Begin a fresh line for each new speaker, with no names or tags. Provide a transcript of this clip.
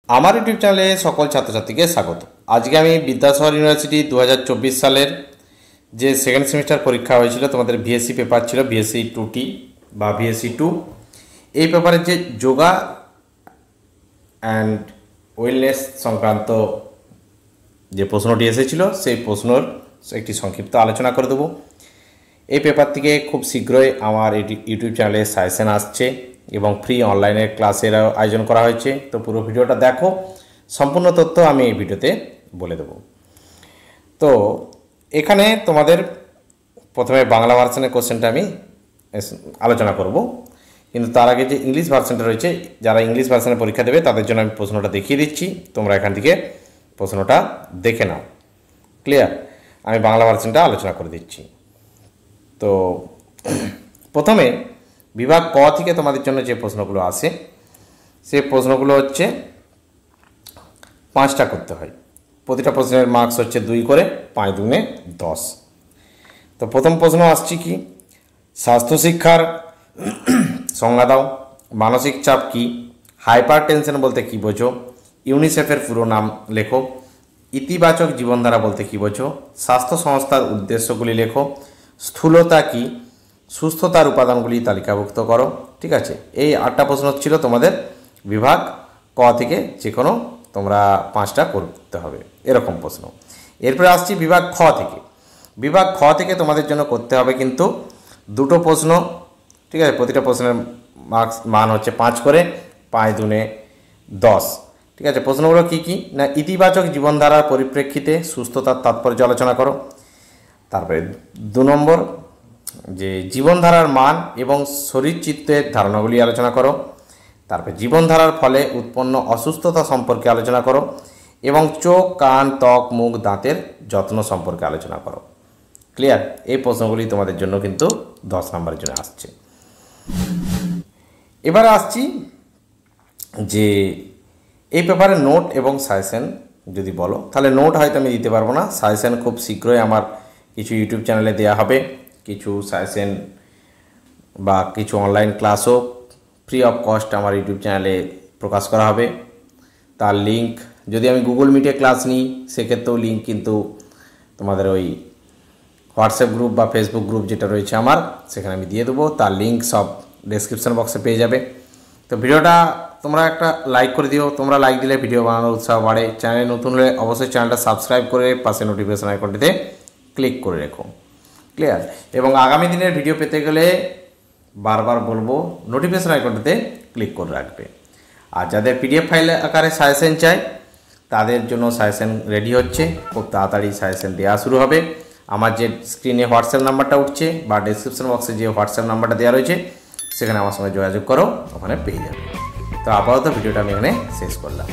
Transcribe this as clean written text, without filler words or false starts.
আমার ইউটিউব চ্যানেলে সকল ছাত্রছাত্রীকে স্বাগত। আজকে আমি বিদ্যাসাগর ইউনিভার্সিটি 2024 সালের যে সেকেন্ড সেমিস্টার পরীক্ষা হয়েছিল, তোমাদের ভিএসসি পেপার ছিল, ভিএসসি 2টি বা ভিএসসি 2, এই পেপারের যে যোগা অ্যান্ড ওয়েলনেস সংক্রান্ত যে প্রশ্নটি এসেছিল সেই প্রশ্নর একটি সংক্ষিপ্ত আলোচনা করে দেবো। এই পেপার থেকে খুব শীঘ্রই আমার ইউটিউব চ্যানেলে সাজেশন আসছে এবং ফ্রি অনলাইনের ক্লাসের আয়োজন করা হয়েছে। তো পুরো ভিডিওটা দেখো, সম্পূর্ণ তথ্য আমি এই ভিডিওতে বলে দেব। তো এখানে তোমাদের প্রথমে বাংলা ভার্সনের কোশ্চেনটা আমি আলোচনা করব, কিন্তু তার আগে যে ইংলিশ ভার্সনটা রয়েছে, যারা ইংলিশ ভার্সনে পরীক্ষা দেবে তাদের জন্য আমি প্রশ্নটা দেখিয়ে দিচ্ছি, তোমরা এখান থেকে প্রশ্নটা দেখে নাও। ক্লিয়ার? আমি বাংলা ভার্সনটা আলোচনা করে দিচ্ছি। তো প্রথমে বিভাগ ক থেকে তোমাদের জন্য যে প্রশ্নগুলো আসে, সেই প্রশ্নগুলো হচ্ছে 5টা করতে হয়। প্রতিটা প্রশ্নের মার্কস হচ্ছে 2 করে, 5 দুগুণে 10। তো প্রথম প্রশ্ন আসছে কি, স্বাস্থ্য শিক্ষার সংজ্ঞা দাও। মানসিক চাপ কি? হাইপার টেনশন বলতে কী বোঝো? ইউনিসেফের পুরো নাম লেখো। ইতিবাচক জীবনধারা বলতে কী বোঝো? স্বাস্থ্য সংস্থার উদ্দেশ্যগুলি লেখো। স্থূলতা কি? সুস্থতার উপাদানগুলি তালিকাভুক্ত করো। ঠিক আছে, এই 8টা প্রশ্ন ছিল তোমাদের বিভাগ ক থেকে, যে কোনো তোমরা 5টা করতে হবে এরকম প্রশ্ন। এরপরে আসছি বিভাগ খ থেকে। বিভাগ খ থেকে তোমাদের জন্য করতে হবে কিন্তু 2টো প্রশ্ন। ঠিক আছে, প্রতিটা প্রশ্নের মান হচ্ছে 5 করে, 5 দুগুণে 10। ঠিক আছে, প্রশ্নগুলো কী কী না, ইতিবাচক জীবনধারার পরিপ্রেক্ষিতে সুস্থতার তাৎপর্য আলোচনা করো। তারপরে 2 নম্বর, যে জীবনধারার মান এবং শরীরচিত্তের ধারণাগুলি আলোচনা করো। তারপরে জীবনধারার ফলে উৎপন্ন অসুস্থতা সম্পর্কে আলোচনা করো এবং চোখ, কান, ত্বক, মুখ, দাঁতের যত্ন সম্পর্কে আলোচনা করো। ক্লিয়ার? এই প্রশ্নগুলি তোমাদের জন্য কিন্তু 10 নম্বরের জন্য আসছে। এবারে আসছি যে এই পেপারে নোট এবং সাজেশন যদি বলো, তাহলে নোট হয়তো আমি দিতে পারবো না, সাজেশন খুব শীঘ্রই আমার কিছু ইউটিউব চ্যানেলে দেওয়া হবে। কিছু সাজেশন বা কিছু অনলাইন ক্লাসও ফ্রি অফ কস্ট আমার ইউটিউব চ্যানেলে প্রকাশ করা হবে। তার লিঙ্ক, যদি আমি গুগল মিটে ক্লাস নিই সেক্ষেত্রেও লিঙ্ক কিন্তু তোমাদের ওই হোয়াটসঅ্যাপ গ্রুপ বা ফেসবুক গ্রুপ যেটা রয়েছে আমার, সেখানে আমি দিয়ে দেবো। তার লিঙ্ক সব ডেসক্রিপশন বক্সে পেয়ে যাবে। তো ভিডিওটা তোমরা একটা লাইক করে দিও, তোমরা লাইক দিলে ভিডিও বানানোর উৎসাহ বাড়ে। চ্যানেলে নতুন হলে অবশ্যই চ্যানেলটা সাবস্ক্রাইব করে পাশে নোটিফিকেশন আইকনটিতে ক্লিক করে রেখো। ক্লিয়ার? এবং আগামী দিনের ভিডিও পেতে গেলে বারবার বলবো, নোটিফিকেশন আইকনটিতে ক্লিক করে রাখবে। আর যাদের পিডিএফ ফাইল আকারে সাজেশন চাই তাদের জন্য সাজেশন রেডি হচ্ছে, খুব তাড়াতাড়ি সাজেশন দেওয়া শুরু হবে। আমার যে স্ক্রিনে হোয়াটসঅ্যাপ নাম্বারটা উঠছে বা ডেসক্রিপশন বক্সে যে হোয়াটসঅ্যাপ নাম্বারটা দেওয়া রয়েছে সেখানে আমার সঙ্গে যোগাযোগ করো, ওখানে পেয়ে যাবে। তো আপাতত ভিডিওটা আমি এখানে শেষ করলাম।